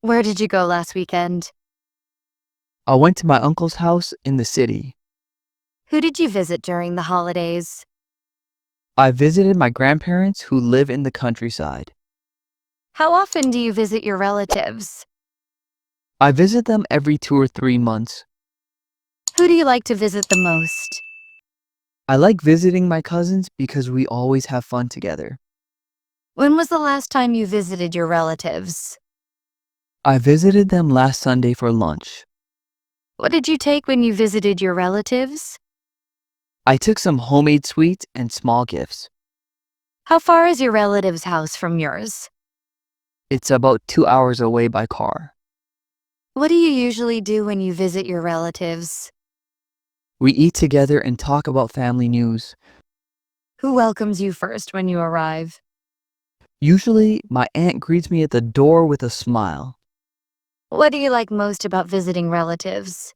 Where did you go last weekend? I went to my uncle's house in the city. Who did you visit during the holidays? I visited my grandparents who live in the countryside. How often do you visit your relatives? I visit them every 2 or 3 months. Who do you like to visit the most? I like visiting my cousins because we always have fun together. When was the last time you visited your relatives? I visited them last Sunday for lunch. What did you take when you visited your relatives? I took some homemade sweets and small gifts. How far is your relative's house from yours? It's about 2 hours away by car. What do you usually do when you visit your relatives? We eat together and talk about family news. Who welcomes you first when you arrive? Usually, my aunt greets me at the door with a smile. What do you like most about visiting relatives?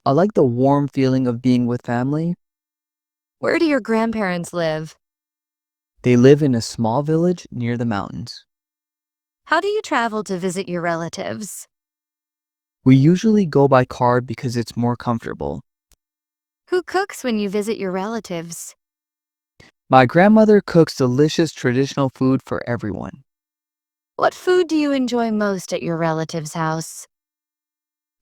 I like the warm feeling of being with family. Where do your grandparents live? They live in a small village near the mountains. How do you travel to visit your relatives? We usually go by car because it's more comfortable. Who cooks when you visit your relatives? My grandmother cooks delicious traditional food for everyone. What food do you enjoy most at your relative's house?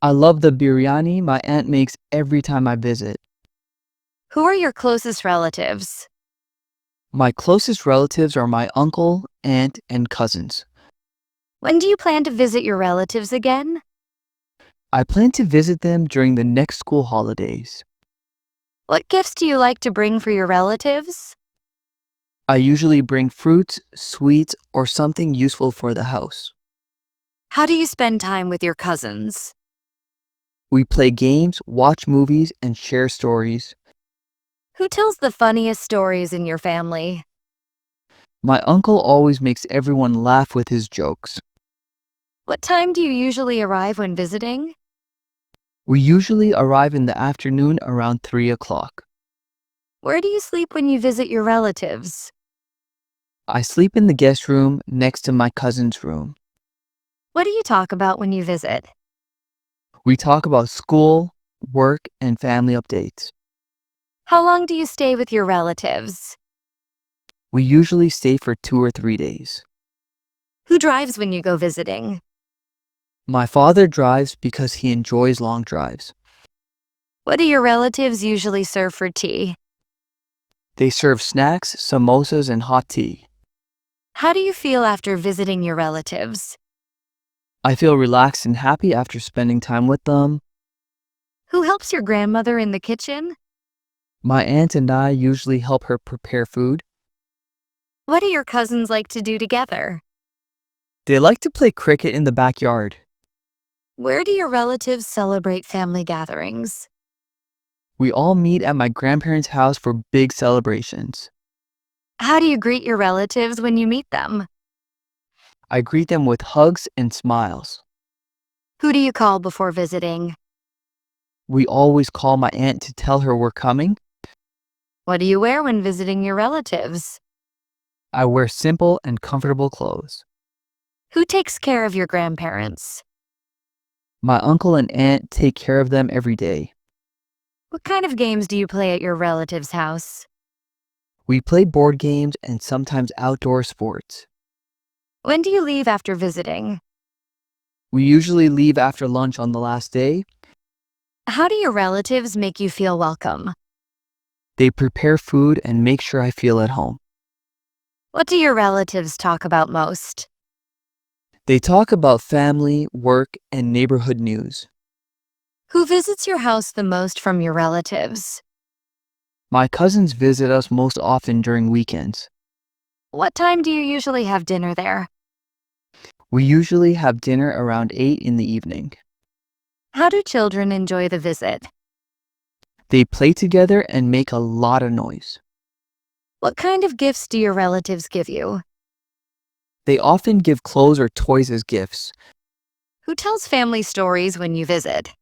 I love the biryani my aunt makes every time I visit. Who are your closest relatives? My closest relatives are my uncle, aunt, and cousins. When do you plan to visit your relatives again? I plan to visit them during the next school holidays. What gifts do you like to bring for your relatives? I usually bring fruits, sweets, or something useful for the house. How do you spend time with your cousins? We play games, watch movies, and share stories. Who tells the funniest stories in your family? My uncle always makes everyone laugh with his jokes. What time do you usually arrive when visiting? We usually arrive in the afternoon around 3 o'clock. Where do you sleep when you visit your relatives? I sleep in the guest room next to my cousin's room. What do you talk about when you visit? We talk about school, work, and family updates. How long do you stay with your relatives? We usually stay for 2 or 3 days. Who drives when you go visiting? My father drives because he enjoys long drives. What do your relatives usually serve for tea? They serve snacks, samosas, and hot tea. How do you feel after visiting your relatives? I feel relaxed and happy after spending time with them. Who helps your grandmother in the kitchen? My aunt and I usually help her prepare food. What do your cousins like to do together? They like to play cricket in the backyard. Where do your relatives celebrate family gatherings? We all meet at my grandparents' house for big celebrations. How do you greet your relatives when you meet them? I greet them with hugs and smiles. Who do you call before visiting? We always call my aunt to tell her we're coming. What do you wear when visiting your relatives? I wear simple and comfortable clothes. Who takes care of your grandparents? My uncle and aunt take care of them every day. What kind of games do you play at your relatives' house? We play board games and sometimes outdoor sports. When do you leave after visiting? We usually leave after lunch on the last day. How do your relatives make you feel welcome? They prepare food and make sure I feel at home. What do your relatives talk about most? They talk about family, work, and neighborhood news. Who visits your house the most from your relatives? My cousins visit us most often during weekends. What time do you usually have dinner there? We usually have dinner around 8 in the evening. How do children enjoy the visit? They play together and make a lot of noise. What kind of gifts do your relatives give you? They often give clothes or toys as gifts. Who tells family stories when you visit?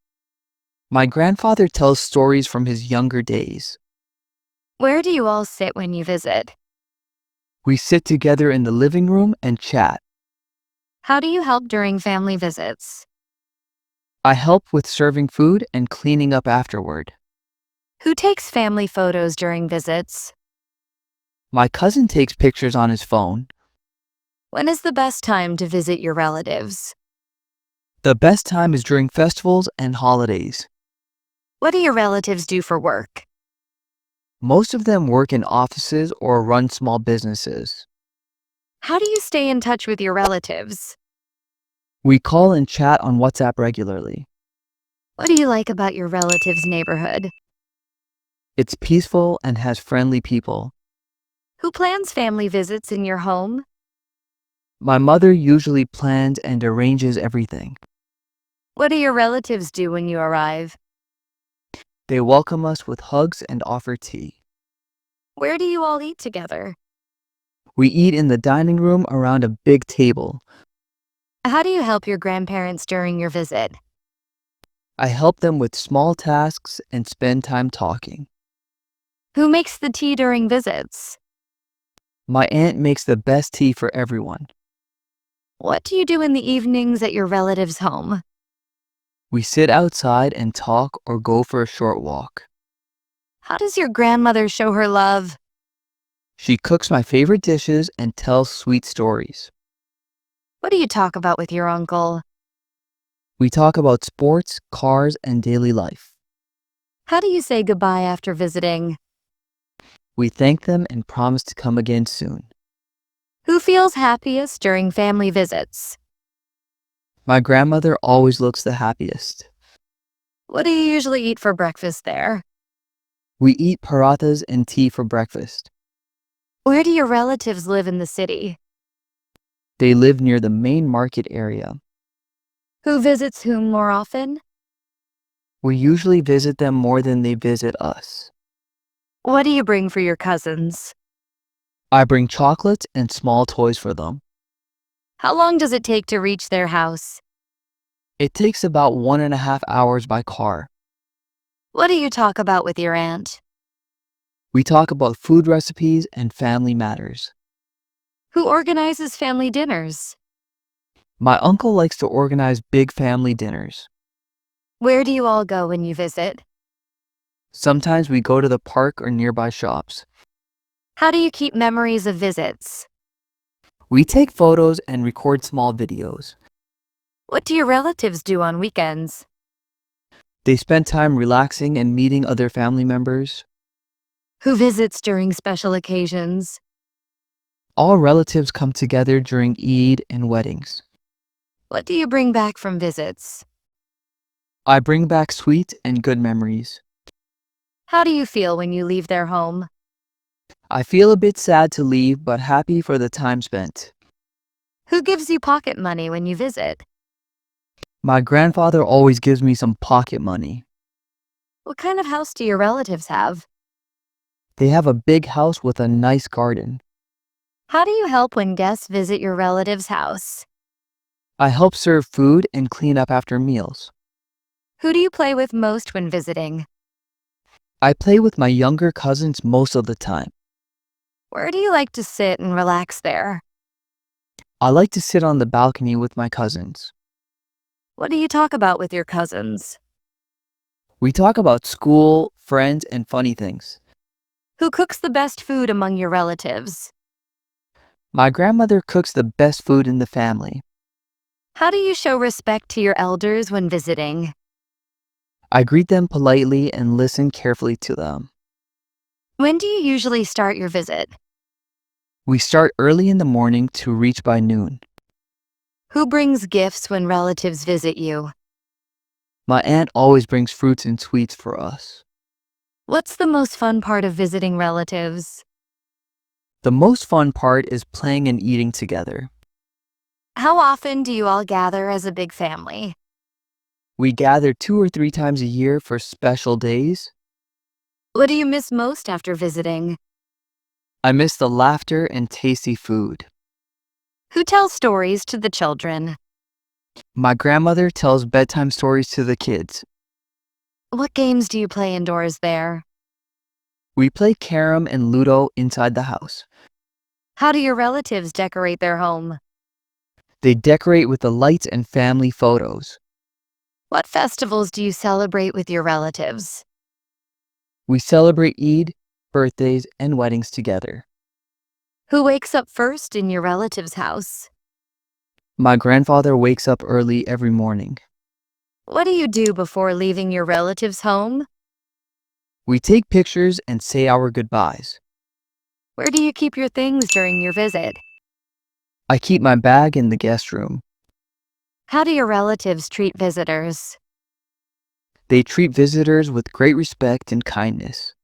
My grandfather tells stories from his younger days. Where do you all sit when you visit? We sit together in the living room and chat. How do you help during family visits? I help with serving food and cleaning up afterward. Who takes family photos during visits? My cousin takes pictures on his phone. When is the best time to visit your relatives? The best time is during festivals and holidays. What do your relatives do for work? Most of them work in offices or run small businesses. How do you stay in touch with your relatives? We call and chat on WhatsApp regularly. What do you like about your relatives' neighborhood? It's peaceful and has friendly people. Who plans family visits in your home? My mother usually plans and arranges everything. What do your relatives do when you arrive? They welcome us with hugs and offer tea. Where do you all eat together? We eat in the dining room around a big table. How do you help your grandparents during your visit? I help them with small tasks and spend time talking. Who makes the tea during visits? My aunt makes the best tea for everyone. What do you do in the evenings at your relatives' home? We sit outside and talk or go for a short walk. How does your grandmother show her love? She cooks my favorite dishes and tells sweet stories. What do you talk about with your uncle? We talk about sports, cars, and daily life. How do you say goodbye after visiting? We thank them and promise to come again soon. Who feels happiest during family visits? My grandmother always looks the happiest. What do you usually eat for breakfast there? We eat parathas and tea for breakfast. Where do your relatives live in the city? They live near the main market area. Who visits whom more often? We usually visit them more than they visit us. What do you bring for your cousins? I bring chocolates and small toys for them. How long does it take to reach their house? It takes about 1.5 hours by car. What do you talk about with your aunt? We talk about food recipes and family matters. Who organizes family dinners? My uncle likes to organize big family dinners. Where do you all go when you visit? Sometimes we go to the park or nearby shops. How do you keep memories of visits? We take photos and record small videos. What do your relatives do on weekends? They spend time relaxing and meeting other family members. Who visits during special occasions? All relatives come together during Eid and weddings. What do you bring back from visits? I bring back sweet and good memories. How do you feel when you leave their home? I feel a bit sad to leave, but happy for the time spent. Who gives you pocket money when you visit? My grandfather always gives me some pocket money. What kind of house do your relatives have? They have a big house with a nice garden. How do you help when guests visit your relative's house? I help serve food and clean up after meals. Who do you play with most when visiting? I play with my younger cousins most of the time. Where do you like to sit and relax there? I like to sit on the balcony with my cousins. What do you talk about with your cousins? We talk about school, friends, and funny things. Who cooks the best food among your relatives? My grandmother cooks the best food in the family. How do you show respect to your elders when visiting? I greet them politely and listen carefully to them. When do you usually start your visit? We start early in the morning to reach by noon. Who brings gifts when relatives visit you? My aunt always brings fruits and sweets for us. What's the most fun part of visiting relatives? The most fun part is playing and eating together. How often do you all gather as a big family? We gather 2 or 3 times a year for special days. What do you miss most after visiting? I miss the laughter and tasty food. Who tells stories to the children? My grandmother tells bedtime stories to the kids. What games do you play indoors there? We play carom and Ludo inside the house. How do your relatives decorate their home? They decorate with the lights and family photos. What festivals do you celebrate with your relatives? We celebrate Eid, birthdays, and weddings together. Who wakes up first in your relative's house? My grandfather wakes up early every morning. What do you do before leaving your relative's home? We take pictures and say our goodbyes. Where do you keep your things during your visit? I keep my bag in the guest room. How do your relatives treat visitors? They treat visitors with great respect and kindness.